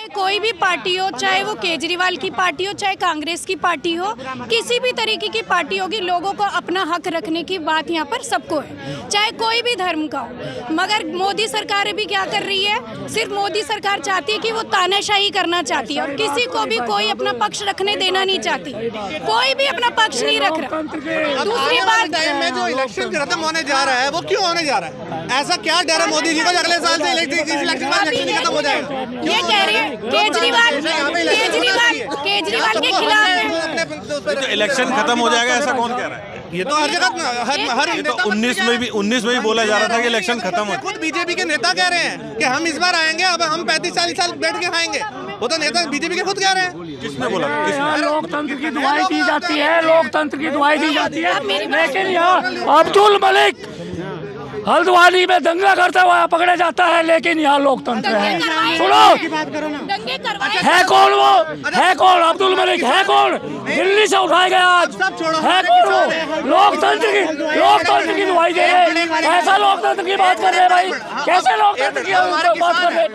चाहे कोई भी पार्टी हो, चाहे वो केजरीवाल की पार्टी हो, चाहे कांग्रेस की पार्टी हो, किसी भी तरीके की पार्टी होगी, लोगों को अपना हक रखने की बात यहाँ पर सबको है, चाहे कोई भी धर्म का हो। मगर मोदी सरकार अभी क्या कर रही है, सिर्फ मोदी सरकार चाहती है कि वो तानाशाही करना चाहती है और किसी को भी कोई अपना पक्ष रखने देना नहीं चाहती, कोई भी अपना पक्ष नहीं रख रहा। दूसरी बात, टाइम में जो इलेक्शन खत्म होने जा रहा है वो क्यों होने जा रहा है? ऐसा क्या डर है मोदी जी को अगले साल से इलेक्शन खत्म हो जाएगा? ये कह रहे हैं केजरीवाल के खिलाफ है। तो इलेक्शन खत्म हो जाएगा ऐसा कौन कह रहा है? ये तो हर जगह हर ये तो 19 में भी बोला जा रहा था कि इलेक्शन खत्म हो। खुद बीजेपी के नेता कह रहे हैं कि हम इस बार आएंगे, अब हम 35-40 साल बैठ के खाएंगे। वो तो नेता बीजेपी के खुद कह रहे हैं। किसने बोला? लोकतंत्र की दुआई दी जाती है, लोकतंत्र की दुआई दी जाती है, लेकिन यहाँ अब्दुल मलिक हल्द्वानी में दंगा करता हुआ पकड़ा जाता है, लेकिन यहाँ लोकतंत्र है। सुनो, है कौन वो? है कौन अब्दुल मलिक? है कौन? दिल्ली से उठाए गए आज, है कौन वो? लोकतंत्र की दुआई दे रहे। कैसा लोकतंत्र की बात कर रहे हैं भाई? कैसे लोकतंत्र की बात कर रहे हैं?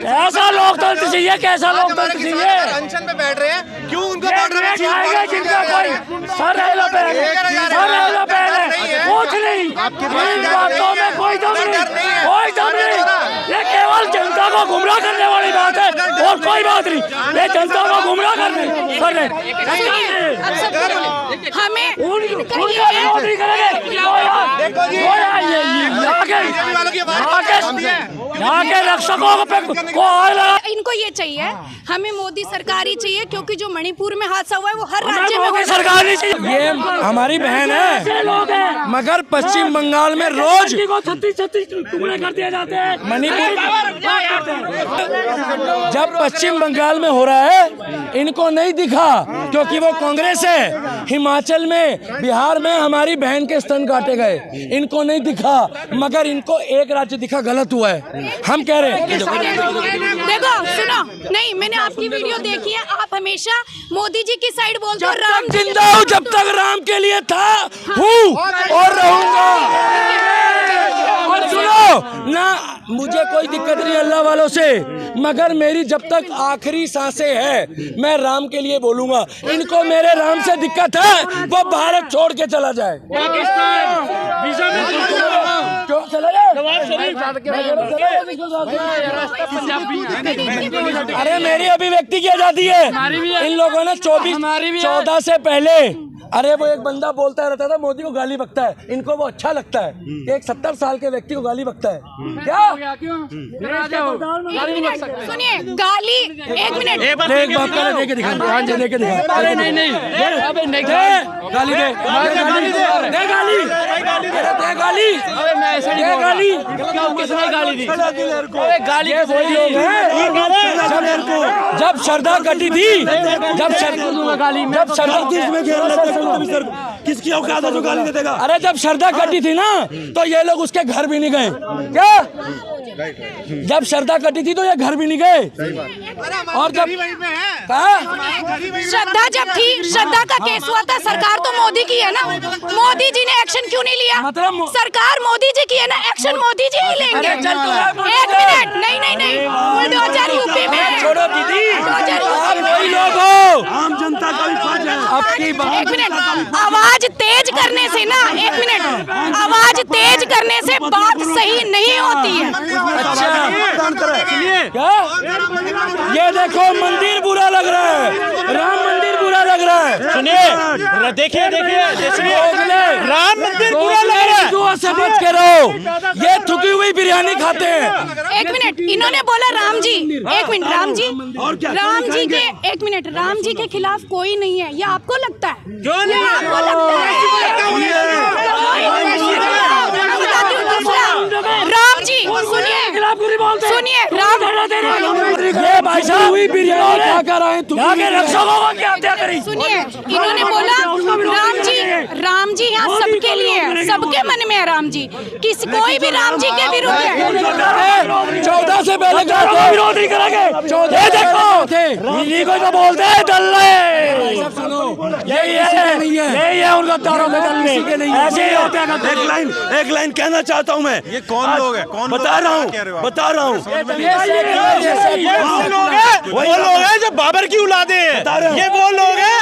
कैसा लोकतंत्र चाहिए? कैसा लोकतंत्र चाहिए? अनशन पे बैठ रहे हैं, क्यों उनको बॉर्डर में जिनका कोई सर कुछ नहीं, बातों में कोई दम नहीं, ये केवल जनता को गुमराह करने वाली बात है और कोई बात नहीं। ये जनता को गुमराह कर रहे हमें यहाँ के रक्षकों को इनको ये चाहिए, हमें मोदी सरकार ही चाहिए, क्योंकि जो मणिपुर में हादसा हुआ है वो हर राज्य में मोदी सरकार नहीं चाहिए। ये हमारी बहन है, मगर पश्चिम बंगाल में रोज 36 टुकड़े कर दिए जाते हैं। मणिपुर जब पश्चिम बंगाल में हो रहा है इनको नहीं दिखा, क्योंकि वो कांग्रेस है। हिमाचल में, बिहार में हमारी बहन के स्तन काटे गए, इनको नहीं दिखा, मगर इनको एक राज्य दिखा, गलत हुआ है। हम कह रहे हैं देखो सुनो, नहीं मैंने आपकी वीडियो देखी है, आप हमेशा मोदी जी की साइड बोलते हो। राम जिंदा हूँ, जब तक राम के लिए था हूँ और रहूंगा। और सुनो ना, मुझे कोई दिक्कत नहीं अल्लाह वालों से, मगर मेरी जब तक आखिरी सांसें है मैं राम के लिए बोलूंगा। इनको मेरे राम से दिक्कत है, वो भारत छोड़ के चला जाए। अरे मेरी अभिव्यक्ति की आजादी है। इन लोगों ने 14 से पहले, अरे वो एक बंदा बोलता रहता था मोदी को गाली बकता है, इनको वो अच्छा लगता है कि एक 70 साल के व्यक्ति को गाली बकता है। क्या सुनिए, गाली एक मिनट, एक बात कर लेके दिखा, लेके दिखा। अरे नहीं नहीं, गाली दे, दे गाली, दे गाली, दे गाली, किसने गाली दी? गाली जब श्रद्धा कटी थी, जब श्रद्धा किसकी औकात है जो गाली दे देगा? अरे जब श्रद्धा कटी थी ना, तो ये लोग उसके घर भी नहीं गए। क्या? जब श्रद्धा कटी थी तो ये घर भी नहीं गए। और जब श्रद्धा जब थी, श्रद्धा का केस हुआ था, सरकार तो मोदी की है ना, मोदी जी ने एक्शन क्यों नहीं लिया? मतलब सरकार मोदी जी की है ना, एक्शन मोदी जी ही लेंगे। एक मिनट, नहीं, 2000 यूपी में छोड़ो दीदी, 2000 आप वही लोग हो, आम जनता का भी फर्ज है। आपकी एक मिनट, आवाज तेज करने से ना, एक मिनट, आवाज तेज करने से बात सही नहीं होती है। अच्छा क्या? ये देखो मंदिर बुरा लग रहा है, राम मंदिर बुरा लग रहा है। सुनिए, देखिए राम मंदिर बुरा लग रहा है, दुआ से बच के रहो। ये थुकी हुई बिरयानी खाते हैं। एक मिनट, इन्होंने बोला राम जी, एक मिनट, राम जी के, एक मिनट, राम जी के खिलाफ कोई नहीं है, ये आपको लगता है? क्यों नहीं? आपको लगता है? राम जी सुनिए, राम, ये भाई साहब हुई बिरयानी खा कर आए, सुनिए, इन्होंने बोला राम जी यहाँ सबके लिए है, सबके मन में है राम जी, किसी कोई भी राम जी के विरुद्ध है। 14 से पहले विरोध नहीं करेंगे। 14 देखो तो बोलते हैं डल्ले, यही है उनका तारों में डल्ले, ऐसे ही होते हैं। एक लाइन कहना चाहता हूँ मैं। ये कौन लोग हैं? कौन बता रहा हूँ। ये लोग हैं वो लोग हैं जो बाबर की औलादे हैं, ये वो लोग हैं।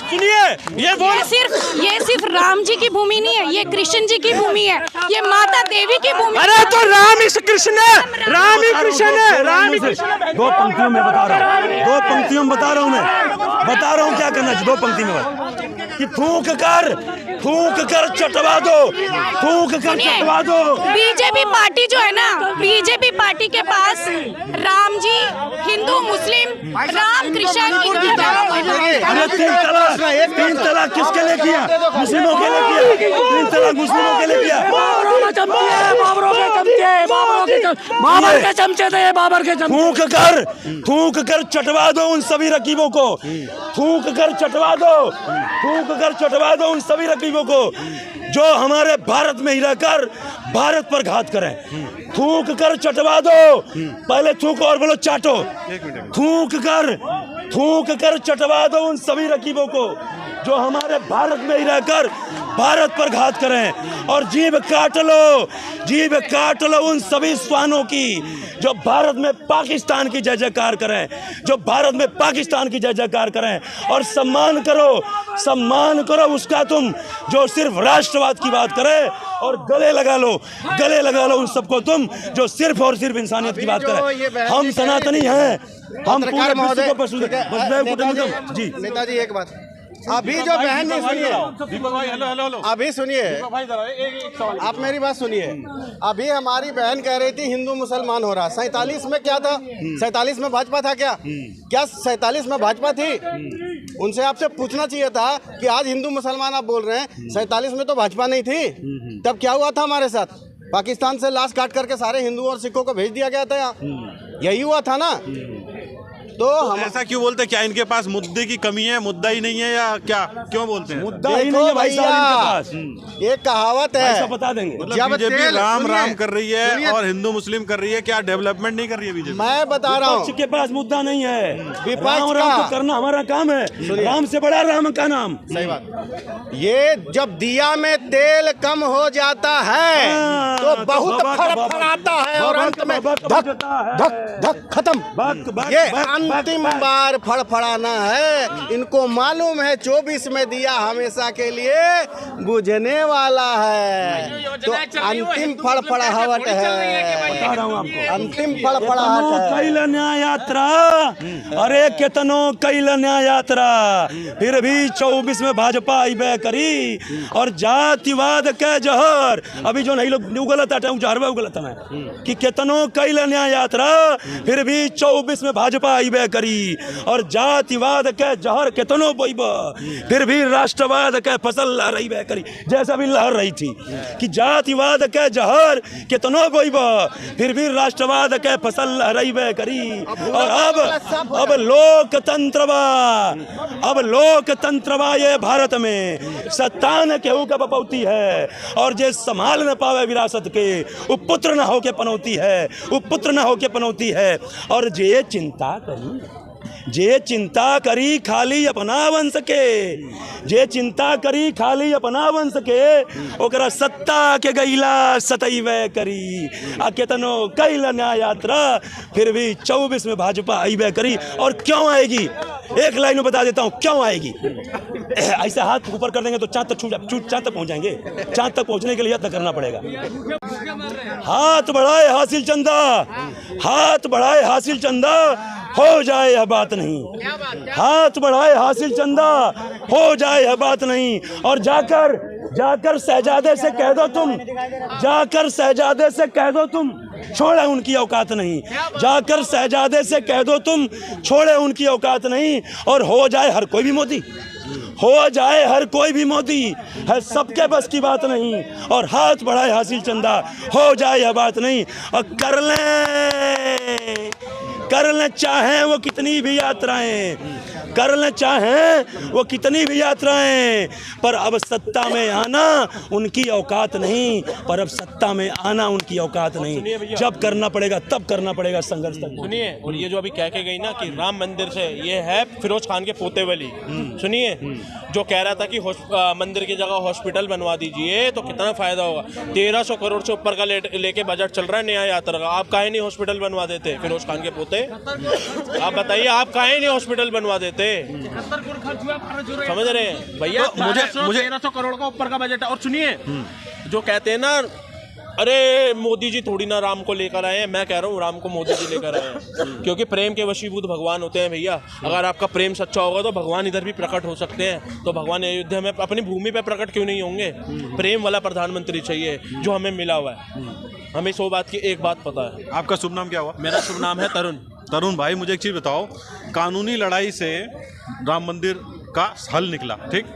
सुनिए ये सिर्फ राम जी की भूमि नहीं है, ये कृष्ण जी की भूमि है, ये माता देवी की भूमि। अरे तो राम ही कृष्ण है, राम ही कृष्ण है, राम ही कृष्ण है। दो पंक्तियों में बता रहा हूँ, दो पंक्तियों में बता रहा हूँ, मैं बता रहा हूँ क्या करना चाहिए। दो पंक्ति में कि थूक कर चटवा दो, थूक कर चटवा दो। बीजेपी पार्टी जो है ना, बीजेपी पार्टी के पास राम जी, हिंदू मुस्लिम, राम कृष्ण, अरे तीन तलाक किसके लिए किया? मुस्लिमों के लिए किया। तीन तलाक मुस्लिमों के लिए किया। बाबर के चमचे थे, बाबर के चमचे। थूक कर चटवा दो उन सभी रकीबों को, थूक कर चटवा दो, थूक कर चटवा दो उन सभी रकीबों को जो हमारे भारत में ही रहकर भारत पर घात करें। थूक कर चटवा दो, पहले थूक और बोलो चाटो। थूक कर चटवा दो उन सभी रकीबों को जो हमारे भारत में ही रहकर भारत पर घात करें। और जीभ काट लो उन सभी स्वानों की जो भारत में पाकिस्तान की जय जयकार करें, जो भारत में पाकिस्तान की जय जयकार करें। और सम्मान करो उसका तुम जो सिर्फ राष्ट्रवाद की बात करे, और गले लगा लो उन सबको तुम जो सिर्फ और सिर्फ इंसानियत की बात करें। हम सनातनी हैं, हम पूरे विश्व को जी। नेताजी एक बात, अभी जो बहन ने सुनिए, अभी सुनिए, आप मेरी बात सुनिए। अभी हमारी बहन कह रही थी हिंदू मुसलमान हो रहा। 47 में क्या था? 47 में भाजपा था क्या? 47 में भाजपा थी? उनसे आपसे पूछना चाहिए था कि आज हिंदू मुसलमान आप बोल रहे हैं, 47 में तो भाजपा नहीं थी। तब क्या हुआ था हमारे साथ? पाकिस्तान से लाश काट करके सारे हिंदू और सिखों को भेज दिया गया था यहाँ, यही हुआ था ना। तो हम ऐसा क्यों बोलते हैं? क्या इनके पास मुद्दे की कमी है, मुद्दा ही नहीं है, या क्या क्यों बोलते हैं? मुद्दा ही नहीं है भाई साहब इनके पास। एक कहावत है, ऐसा बता देंगे। मतलब बीजेपी राम कर रही है और हिंदू मुस्लिम कर रही है, क्या डेवलपमेंट नहीं कर रही है बीजेपी? मैं बता रहा हूँ, विपक्ष के पास मुद्दा नहीं है। विपक्ष राम तो करना हमारा काम है, राम से बड़ा राम का नाम। सही बात। ये जब दिया में तेल कम हो जाता है तो बहुत फड़फड़ाता है और अंत में धक धक धक खत्म। ये अंतिम बार फड़फड़ाना है। इनको मालूम है 24 में दिया हमेशा के लिए बुझने वाला है, तो अंतिम फड़फड़ाहट है। बता रहा हूँ आपको, अंतिम फड़फड़ाहट है। कैल न्याय यात्रा, अरे केतनो कैल न्याय यात्रा, फिर भी 24 में भाजपा आईबे करी। और जातिवाद के जहर, अभी जो नहीं लोग उगलत उगलत है कि केतनो कैल न्याय यात्रा, फिर भी 24 में भाजपा आईबे करी। और जातिवाद के जहर केतनो बोइब, फिर भी राष्ट्रवाद के फसल लहराइबे करी। जैसा भी लहर रही थी कि जातिवाद के जहर केतनो बोइब, फिर भी राष्ट्रवाद के फसल लहराइबे करी। और अब लोकतंत्रवा ये भारत में सत्ता न केहू का बपौती है। और जे संभाल न पावे विरासत के, वो पुत्र न होके पनौती है, वो पुत्र न होके पनौती है। और जे चिंता करी खाली अपना वंश के, जे चिंता करी खाली अपना वंश के, ओकरा सत्ता के गईला सतैवे करी। आ केतनो कैल न्याय यात्रा, फिर भी 24 में भाजपा आईबे करी। और क्यों आएगी? एक लाइन में बता देता हूँ क्यों आएगी। ऐसे हाथ ऊपर कर देंगे तो चांद तक चांद तक पहुँच जाएंगे। चांद तक पहुँचने के लिए यत्न करना पड़ेगा। हाथ बढ़ाए हासिल चंदा, हाथ बढ़ाए हासिल चंदा, हो जाए यह बात नहीं। हाथ बढ़ाए हासिल चंदा, हो जाए यह बात नहीं। और जाकर शहजादे से कह दो तुम, जाकर शहजादे से कह दो तुम, छोड़े उनकी औकात नहीं। जाकर शहजादे से कह दो तुम, छोड़े उनकी औकात नहीं। और हो जाए हर कोई भी मोदी, हो जाए हर कोई भी मोदी, है सबके बस की बात नहीं। और हाथ बढ़ाए हासिल चंदा, हो जाए यह बात नहीं। और कर लें चाहे वो कितनी भी यात्राएं, करना चाहें वो कितनी भी यात्राएं, पर अब सत्ता में आना उनकी औकात नहीं, पर अब सत्ता में आना उनकी औकात नहीं। जब करना पड़ेगा तब करना पड़ेगा संघर्ष तक। सुनिए, और ये जो अभी कह के गई ना कि राम मंदिर से, ये है फिरोज खान के पोते वाली। सुनिए, जो कह रहा था कि मंदिर की जगह हॉस्पिटल बनवा दीजिए तो कितना फायदा होगा। 1300 करोड़ से ऊपर का लेके बजट चल रहा है नया यात्रा का। आप काहे नहीं हॉस्पिटल बनवा देते फिरोज खान के पोते? आप बताइए, आप काहे नहीं हॉस्पिटल बनवा देते? समझ रहे हैं भैया? तो मुझे 1300 करोड़ का ऊपर का बजट है। और सुनिए, जो कहते हैं ना, अरे मोदी जी थोड़ी ना राम को लेकर आए हैं, मैं कह रहा हूँ राम को मोदी जी लेकर आए हैं, क्योंकि प्रेम के वशीभूत भगवान होते हैं भैया। अगर आपका प्रेम सच्चा होगा तो भगवान इधर भी प्रकट हो सकते हैं। तो भगवान अयोध्या में अपनी भूमि पे प्रकट क्यों नहीं होंगे? प्रेम वाला प्रधानमंत्री चाहिए जो हमें मिला हुआ है। हमें 100 बात की एक बात पता है। आपका शुभ नाम क्या हुआ? मेरा शुभ नाम है तरुण। तरुण भाई, मुझे एक चीज़ बताओ, कानूनी लड़ाई से राम मंदिर का हल निकला, ठीक?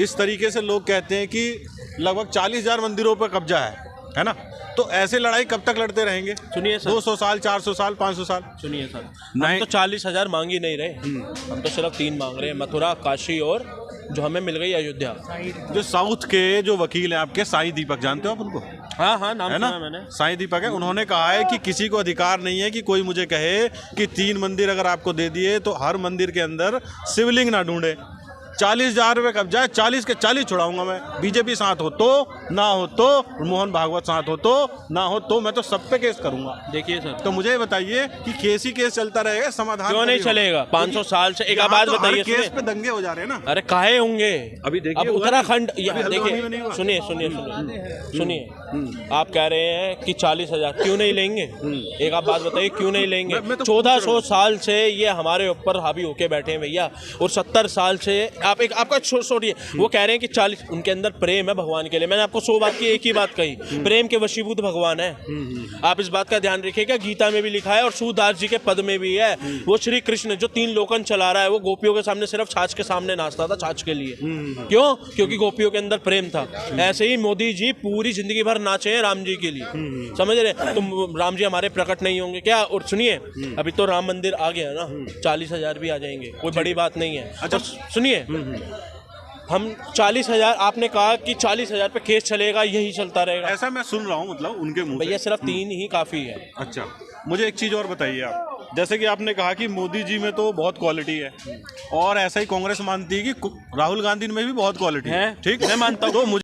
इस तरीके से लोग कहते हैं कि लगभग 40,000 मंदिरों पर कब्जा है ना? तो ऐसे लड़ाई कब तक लड़ते रहेंगे? सुनिए सर, 200 साल, 400 साल, 500 साल? सुनिए सर, नहीं। हम तो 40,000 मांग ही नहीं रहे, हम तो सिर्फ 3 मांग रहे हैं, मथुरा, काशी और जो हमें मिल गई अयोध्या। जो साउथ के जो वकील हैं आपके, साईं दीपक, जानते हो आप उनको? हाँ हाँ, नाम है सुना ना? मैंने। साईं दीपक है। उन्होंने कहा है कि किसी को अधिकार नहीं है कि कोई मुझे कहे कि 3 मंदिर अगर आपको दे दिए तो हर मंदिर के अंदर शिवलिंग ना ढूंढे। 40,000 रुपये कब्जा है, 40 के 40 छुड़ाऊंगा मैं। बीजेपी साथ हो तो, ना हो तो, मोहन भागवत साथ हो तो, ना हो तो, मैं तो सब पे केस करूंगा। देखिए सर, तो मुझे बताइए कि केस ही केस चलता रहेगा, समाधान क्यों नहीं कभी होगा? चलेगा? 500 साल से एक आवाज यहाँ तो हर बताइए। केस सुनिए। पे दंगे हो जा रहे हैं ना। अरे काहे होंगे? अभी देखिए, अब हुआ उत्तराखंड, नहीं। यहाँ अभी हल्द्वानी में नहीं देखिए, हुआ। सुनिए सुनिए सुनिए सुनिए, आप कह रहे हैं कि 40,000 क्यों नहीं लेंगे? एक आप बात बताइए, क्यों नहीं लेंगे? मैं तो 1400 साल से ये हमारे ऊपर हावी होके बैठे हैं भैया, और 70 साल से आपका छोड़िए, वो कह रहे हैं कि 40, उनके अंदर प्रेम है भगवान के लिए। मैंने आपको 100 बात की एक ही बात कही, प्रेम के वशीभूत भगवान है। आप इस बात का ध्यान रखिएगा, गीता में भी लिखा है और सूरदास जी के पद में भी है। वो श्री कृष्ण जो 3 लोकन चला रहा है, वो गोपियों के सामने सिर्फ छाछ के सामने नाचता था, छाछ के लिए। क्यों? क्योंकि गोपियों के अंदर प्रेम था। ऐसे ही मोदी जी पूरी जिंदगी भर नाचे हैं राम जी के लिए, समझ रहे? तो राम जी हमारे प्रकट नहीं होंगे क्या? और सुनिए, अभी तो राम मंदिर आ गया ना, 40,000 भी आ जाएंगे, कोई बड़ी बात नहीं है। अच्छा सुनिए, हम 40,000, आपने कहा कि 40,000 पे केस चलेगा, यही चलता रहेगा? ऐसा मैं सुन रहा हूँ, मतलब उनके मुंह से। भैया सिर्फ 3 ही काफी है। अच्छा, मुझे एक चीज़ और बताइए आप, जैसे कि आपने कहा कि मोदी जी में तो बहुत क्वालिटी है, और ऐसा ही कांग्रेस मानती है कि राहुल गांधी में भी बहुत क्वालिटी है, ठीक? मैं मानता हूँ। तो मुझे